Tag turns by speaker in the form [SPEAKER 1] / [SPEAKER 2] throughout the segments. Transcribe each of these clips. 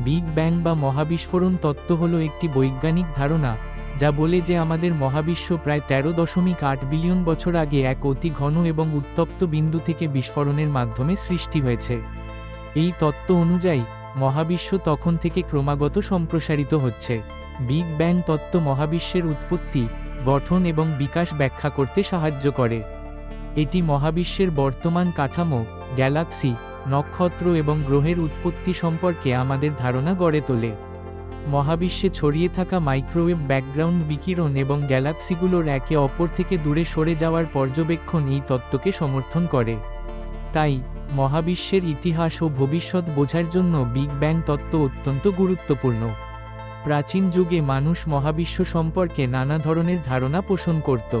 [SPEAKER 1] Big bang বা মহাবিস্ফোরণ তত্ত্ব হল একটি বৈজ্ঞানিক ধারণা যা বলে যে আমাদের মহাবিশ্ব প্রায় 13.8 বিলিয়ন বছর আগে এক অতি ঘন এবং উত্তপ্ত বিন্দু থেকে বিস্ফোরণের মাধ্যমে সৃষ্টি হয়েছে। এই তত্ত্ব অনুযায়ী মহাবিশ্ব তখন থেকে ক্রমাগত সম্প্রসারিত হচ্ছে। বিগ ব্যাং তত্ত্ব মহাবিশ্বের উৎপত্তি, গঠন এবং বিকাশ ব্যাখ্যা করতে সাহায্য করে। এটি মহাবিশ্বের বর্তমান কাঠামো, গ্যালাক্সি, নক্ষত্র এবং গ্রহের উৎপত্তি সম্পর্কে আমাদের ধারণা গড়ে তোলে। মহাবিশ্বে ছড়িয়ে থাকা মাইক্রোওয়েভ ব্যাকগ্রাউন্ড বিকিরণ এবং গ্যালাক্সিগুলোর একে অপর থেকে দূরে সরে যাওয়ার পর্যবেক্ষণ এই তত্ত্বকে সমর্থন করে। তাই মহাবিশ্বের ইতিহাস ও ভবিষ্যৎ বোঝার জন্য বিগ ব্যাং তত্ত্ব অত্যন্ত গুরুত্বপূর্ণ। প্রাচীন যুগে মানুষ মহাবিশ্ব সম্পর্কে নানা ধরনের ধারণা পোষণ করত।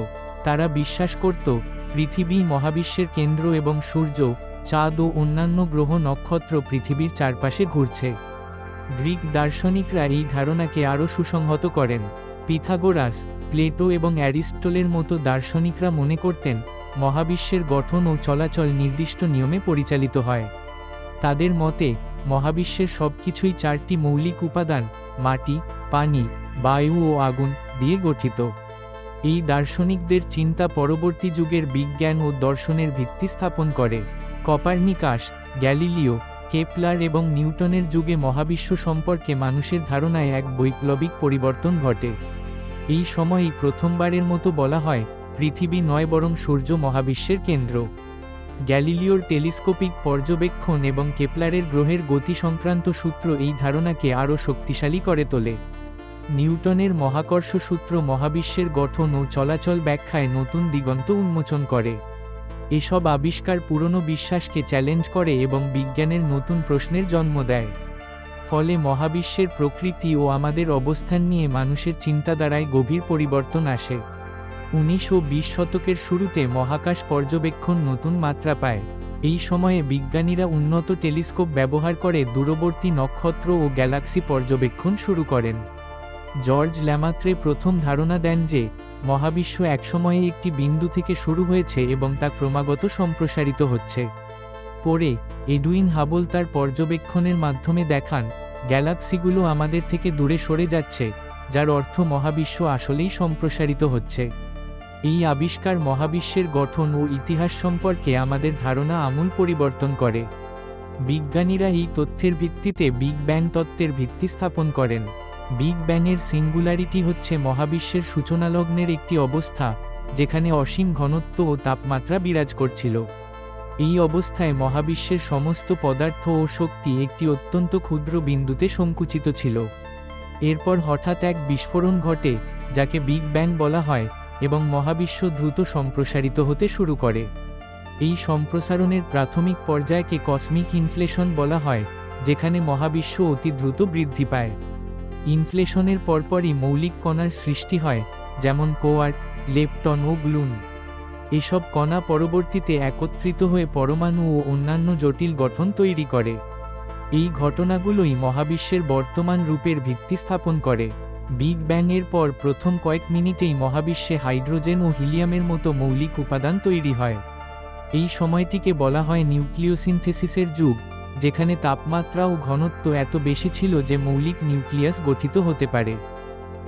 [SPEAKER 1] তারা বিশ্বাস করত পৃথিবী মহাবিশ্বের কেন্দ্র এবং সূর্য, চাঁদ ও অন্যান্য গ্রহ নক্ষত্র পৃথিবীর চারপাশে ঘুরছে। গ্রিক দার্শনিকরা এই ধারণাকে আরও সুসংহত করেন। পিথাগোরাস, প্লেটো এবং অ্যারিস্টটলের মতো দার্শনিকরা মনে করতেন মহাবিশ্বের গঠন ও চলাচল নির্দিষ্ট নিয়মে পরিচালিত হয়। তাদের মতে মহাবিশ্বের সবকিছুই চারটি মৌলিক উপাদান মাটি, পানি, বায়ু ও আগুন দিয়ে গঠিত। এই দার্শনিকদের চিন্তা পরবর্তী যুগের বিজ্ঞান ও দর্শনের ভিত্তি স্থাপন করে। কপার্নিকাস, গ্যালিলিও, কেপলার এবং নিউটনের যুগে মহাবিশ্ব সম্পর্কে মানুষের ধারণায় এক বৈপ্লবিক পরিবর্তন ঘটে। এই সময়েই প্রথমবারের মতো বলা হয় পৃথিবী নয় বরং সূর্য মহাবিশ্বের কেন্দ্র। গ্যালিলিওর টেলিস্কোপিক পর্যবেক্ষণ এবং কেপলারের গ্রহের গতি সংক্রান্ত সূত্র এই ধারণাকে আরও শক্তিশালী করে তোলে। নিউটনের মহাকর্ষ সূত্র মহাবিশ্বের গঠন ও চলাচল ব্যাখ্যায় নতুন দিগন্ত উন্মোচন করে। এসব আবিষ্কার পুরনো বিশ্বাসকে চ্যালেঞ্জ করে এবং বিজ্ঞানের নতুন প্রশ্নের জন্ম দেয়। ফলে মহাবিশ্বের প্রকৃতি ও আমাদের অবস্থান নিয়ে মানুষের চিন্তাধারায় গভীর পরিবর্তন আসে। 19 ও 20 শতকের শুরুতে মহাকাশ পর্যবেক্ষণ নতুন মাত্রা পায়। এই সময়ে বিজ্ঞানীরা উন্নত টেলিস্কোপ ব্যবহার করে দূরবর্তী নক্ষত্র ও গ্যালাক্সি পর্যবেক্ষণ শুরু করেন। জর্জ ল্যামাত্রে প্রথম ধারণা দেন যে মহাবিশ্ব একসময়ে একটি বিন্দু থেকে শুরু হয়েছে এবং তা ক্রমাগত সম্প্রসারিত হচ্ছে। পরে এডুইন হাবল তার পর্যবেক্ষণের মাধ্যমে দেখান গ্যালাক্সিগুলো আমাদের থেকে দূরে সরে যাচ্ছে, যার অর্থ মহাবিশ্ব আসলেই সম্প্রসারিত হচ্ছে। এই আবিষ্কার মহাবিশ্বের গঠন ও ইতিহাস সম্পর্কে আমাদের ধারণা আমূল পরিবর্তন করে। বিজ্ঞানীরা এই তথ্যের ভিত্তিতে বিগ ব্যাং তত্ত্বের ভিত্তি স্থাপন করেন। বিগ ব্যাংয়ের সিঙ্গুলারিটি হচ্ছে মহাবিশ্বের সূচনালগ্নের একটি অবস্থা যেখানে অসীম ঘনত্ব ও তাপমাত্রা বিরাজ করছিল। এই অবস্থায় মহাবিশ্বের সমস্ত পদার্থ ও শক্তি একটি অত্যন্ত ক্ষুদ্র বিন্দুতে সংকুচিত ছিল। এরপর হঠাৎ এক বিস্ফোরণ ঘটে যাকে বিগ ব্যাং বলা হয় এবং মহাবিশ্ব দ্রুত সম্প্রসারিত হতে শুরু করে। এই সম্প্রসারণের প্রাথমিক পর্যায়কে কসমিক ইনফ্লেশন বলা হয়, যেখানে মহাবিশ্ব অতি দ্রুত বৃদ্ধি পায়। ইনফ্লেশনের পরপরই মৌলিক কণার সৃষ্টি হয়, যেমন কোয়ার্ক, লেপটন ও গ্লুন। এসব কণা পরবর্তীতে একত্রিত হয়ে পরমাণু ও অন্যান্য জটিল গঠন তৈরি করে। এই ঘটনাগুলোই মহাবিশ্বের বর্তমান রূপের ভিত্তি স্থাপন করে। বিগ ব্যাং এর পর প্রথম কয়েক মিনিটেই মহাবিশ্বে হাইড্রোজেন ও হিলিয়ামের মতো মৌলিক উপাদান তৈরি হয়। এই সময়টিকে বলা হয় নিউক্লিওসিনথেসিসের যুগ, যেখানে তাপমাত্রা ও ঘনত্ব এত বেশি ছিল যে মৌলিক নিউক্লিয়াস গঠিত হতে পারে।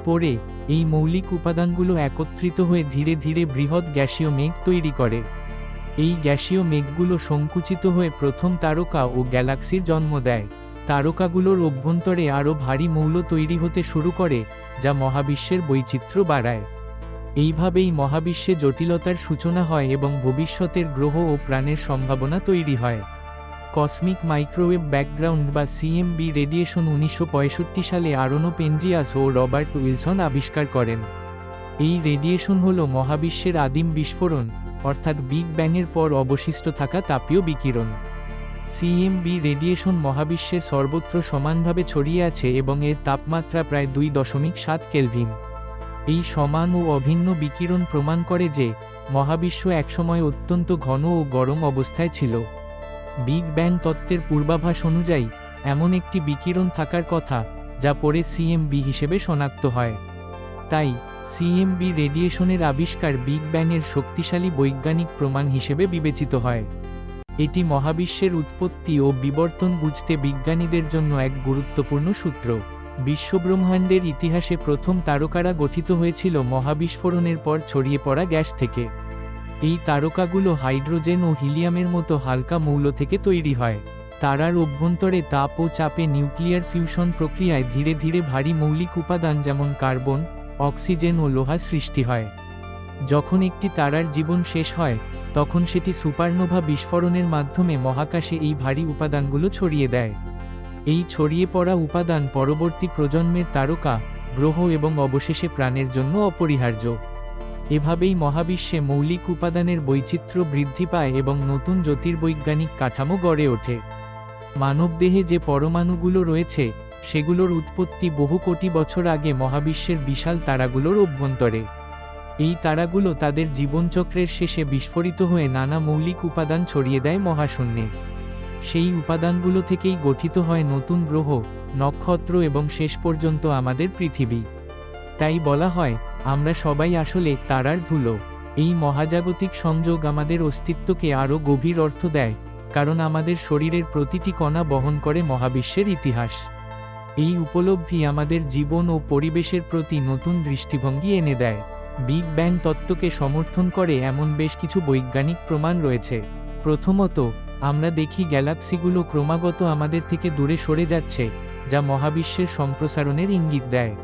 [SPEAKER 1] পরে এই মৌলিক উপাদানগুলো একত্রিত হয়ে ধীরে ধীরে বৃহৎ গ্যাসীয় মেঘ তৈরি করে। এই গ্যাসীয় মেঘগুলো সংকুচিত হয়ে প্রথম তারকা ও গ্যালাক্সির জন্ম দেয়। তারকাগুলোর অভ্যন্তরে আরও ভারী মৌল তৈরি হতে শুরু করে, যা মহাবিশ্বের বৈচিত্র্য বাড়ায়। এইভাবেই মহাবিশ্বে জটিলতার সূচনা হয় এবং ভবিষ্যতের গ্রহ ও প্রাণের সম্ভাবনা তৈরি হয়। কসমিক মাইক্রোওয়েভ ব্যাকগ্রাউন্ড বা সিএমবি রেডিয়েশন 1965 সালে আরোনো পেনজিয়াস ও রবার্ট উইলসন আবিষ্কার করেন। এই রেডিয়েশন হল মহাবিশ্বের আদিম বিস্ফোরণ, অর্থাৎ বিগ ব্যাংয়ের পর অবশিষ্ট থাকা তাপীয় বিকিরণ। সিএমবি রেডিয়েশন মহাবিশ্বের সর্বত্র সমানভাবে ছড়িয়ে আছে এবং এর তাপমাত্রা প্রায় 2.7 কেলভিন। এই সমান ও অভিন্ন বিকিরণ প্রমাণ করে যে মহাবিশ্ব একসময় অত্যন্ত ঘন ও গরম অবস্থায় ছিল। বিগ ব্যাং তত্ত্বের পূর্বাভাস অনুযায়ী এমন একটি বিকিরণ থাকার কথা যা পরে সিএমবি হিসেবে শনাক্ত হয়। তাই সিএমবি রেডিয়েশনের আবিষ্কার বিগ ব্যাংয়ের শক্তিশালী বৈজ্ঞানিক প্রমাণ হিসেবে বিবেচিত হয়। এটি মহাবিশ্বের উৎপত্তি ও বিবর্তন বুঝতে বিজ্ঞানীদের জন্য এক গুরুত্বপূর্ণ সূত্র। বিশ্বব্রহ্মাণ্ডের ইতিহাসে প্রথম তারকারা গঠিত হয়েছিল মহাবিস্ফোরণের পর ছড়িয়ে পড়া গ্যাস থেকে। এই তারকাগুলো হাইড্রোজেন ও হিলিয়ামের মতো হালকা মৌল থেকে তৈরি হয়। তারার অভ্যন্তরে তাপ ও চাপে নিউক্লিয়ার ফিউশন প্রক্রিয়ায় ধীরে ধীরে ভারী মৌলিক উপাদান যেমন কার্বন, অক্সিজেন ও লোহা সৃষ্টি হয়। যখন একটি তারার জীবন শেষ হয়, তখন সেটি সুপারনোভা বিস্ফোরণের মাধ্যমে মহাকাশে এই ভারী উপাদানগুলো ছড়িয়ে দেয়। এই ছড়িয়ে পড়া উপাদান পরবর্তী প্রজন্মের তারকা, গ্রহ এবং অবশেষে প্রাণের জন্য অপরিহার্য। এভাবেই মহাবিশ্বে মৌলিক উপাদানের বৈচিত্র্য বৃদ্ধি পায় এবং নতুন জ্যোতির্বৈজ্ঞানিক কাঠামো গড়ে ওঠে। মানবদেহে যে পরমাণুগুলো রয়েছে, সেগুলোর উৎপত্তি বহু কোটি বছর আগে মহাবিশ্বের বিশাল তারাগুলোর অভ্যন্তরে। এই তারাগুলো তাদের জীবনচক্রের শেষে বিস্ফোরিত হয়ে নানা মৌলিক উপাদান ছড়িয়ে দেয় মহাশূন্যে। সেই উপাদানগুলো থেকেই গঠিত হয় নতুন গ্রহ, নক্ষত্র এবং শেষ পর্যন্ত আমাদের পৃথিবী। তাই বলা হয়, আমরা সবাই আসলে তারার ধুলো। এই মহাজাগতিক সংযোগ আমাদের অস্তিত্বকে আরও গভীর অর্থ দেয়, কারণ আমাদের শরীরের প্রতিটি কণা বহন করে মহাবিশ্বের ইতিহাস। এই উপলব্ধি আমাদের জীবন ও পরিবেশের প্রতি নতুন দৃষ্টিভঙ্গি এনে দেয়। বিগ ব্যাং তত্ত্বকে সমর্থন করে এমন বেশ কিছু বৈজ্ঞানিক প্রমাণ রয়েছে। প্রথমত, আমরা দেখি গ্যালাক্সিগুলো ক্রমাগত আমাদের থেকে দূরে সরে যাচ্ছে, যা মহাবিশ্বের সম্প্রসারণের ইঙ্গিত দেয়।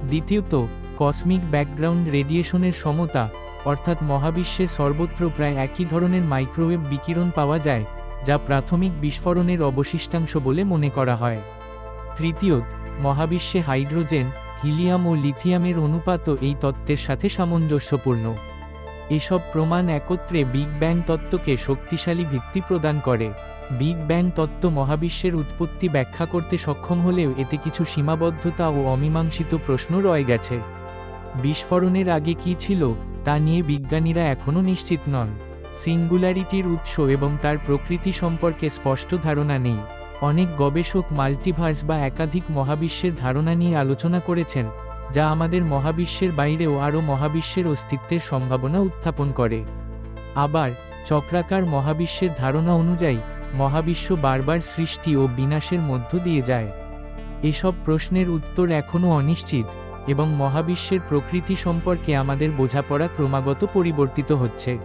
[SPEAKER 1] দ্বিতীয়ত, কসমিক ব্যাকগ্রাউন্ড রেডিয়েশনের সমতা, অর্থাৎ মহাবিশ্বের সর্বত্র প্রায় একই ধরনের মাইক্রোওয়েভ বিকিরণ পাওয়া যায়, যা প্রাথমিক বিস্ফোরণের অবশিষ্টাংশ বলে মনে করা হয়। তৃতীয়ত, মহাবিশ্বে হাইড্রোজেন, হিলিয়াম ও লিথিয়ামের অনুপাতও এই তত্ত্বের সাথে সামঞ্জস্যপূর্ণ। এসব প্রমাণ একত্রে বিগ ব্যাং তত্ত্বকে শক্তিশালী ভিত্তি প্রদান করে। বিগ ব্যাং তত্ত্ব মহাবিশ্বের উৎপত্তি ব্যাখ্যা করতে সক্ষম হলেও এতে কিছু সীমাবদ্ধতা ও অমীমাংসিত প্রশ্ন রয়ে গেছে। বিস্ফোরণের আগে কী ছিল, তা নিয়ে বিজ্ঞানীরা এখনও নিশ্চিত নন। সিঙ্গুলারিটির উৎস এবং তার প্রকৃতি সম্পর্কে স্পষ্ট ধারণা নেই। অনেক গবেষক মাল্টিভার্স বা একাধিক মহাবিশ্বের ধারণা নিয়ে আলোচনা করেছেন, যা আমাদের মহাবিশ্বের বাইরেও আরও মহাবিশ্বের অস্তিত্বের সম্ভাবনা উত্থাপন করে। আবার, চক্রাকার মহাবিশ্বের ধারণা অনুযায়ী, মহাবিশ্ব বারবার সৃষ্টি ও বিনাশের মধ্য দিয়ে যায়। এসব প্রশ্নের উত্তর এখনও অনিশ্চিত, এবং মহাবিশ্বের প্রকৃতি সম্পর্কে আমাদের বোঝাপড়া ক্রমাগত পরিবর্তিত হচ্ছে।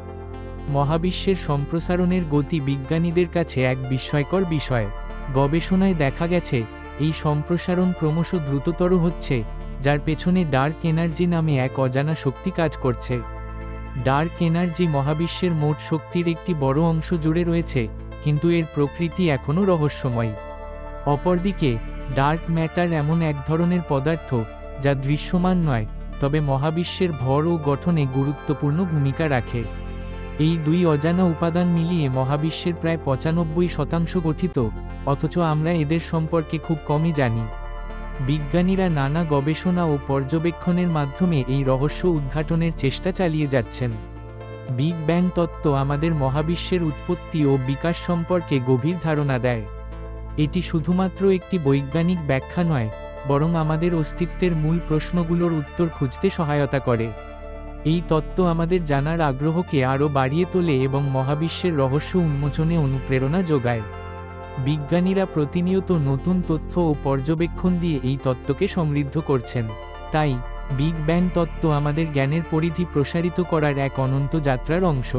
[SPEAKER 1] মহাবিশ্বের সম্প্রসারণের গতি বিজ্ঞানীদের কাছে এক বিস্ময়কর বিষয়। গবেষণায় দেখা গেছে, এই সম্প্রসারণ ক্রমশ দ্রুততর হচ্ছে, যার পেছনে ডার্ক এনার্জি নামে এক অজানা শক্তি কাজ করছে। ডার্ক এনার্জি মহাবিশ্বের মোট শক্তির একটি বড় অংশ জুড়ে রয়েছে, কিন্তু এর প্রকৃতি এখনও রহস্যময়। অপরদিকে, ডার্ক ম্যাটার এমন এক ধরনের পদার্থ, যা দৃশ্যমান নয়, তবে মহাবিশ্বের ভর ও গঠনে গুরুত্বপূর্ণ ভূমিকা রাখে। এই দুই অজানা উপাদান মিলিয়ে মহাবিশ্বের প্রায় 95% গঠিত, অথচ আমরা এদের সম্পর্কে খুব কমই জানি। বিজ্ঞানীরা নানা গবেষণা ও পর্যবেক্ষণের মাধ্যমে এই রহস্য উদ্ঘাটনের চেষ্টা চালিয়ে যাচ্ছেন। বিগ ব্যাং তত্ত্ব আমাদের মহাবিশ্বের উৎপত্তি ও বিকাশ সম্পর্কে গভীর ধারণা দেয়। এটি শুধুমাত্র একটি বৈজ্ঞানিক ব্যাখ্যা নয়, বরং আমাদের অস্তিত্বের মূল প্রশ্নগুলোর উত্তর খুঁজতে সহায়তা করে। এই তত্ত্ব আমাদের জানার আগ্রহকে আরও বাড়িয়ে তোলে এবং মহাবিশ্বের রহস্য উন্মোচনে অনুপ্রেরণা যোগায়। বিজ্ঞানীরা প্রতিনিয়ত নতুন তথ্য ও পর্যবেক্ষণ দিয়ে এই তত্ত্বকে সমৃদ্ধ করছেন। তাই, বিগ ব্যাং তত্ত্ব আমাদের জ্ঞানের পরিধি প্রসারিত করার এক অনন্ত যাত্রার অংশ।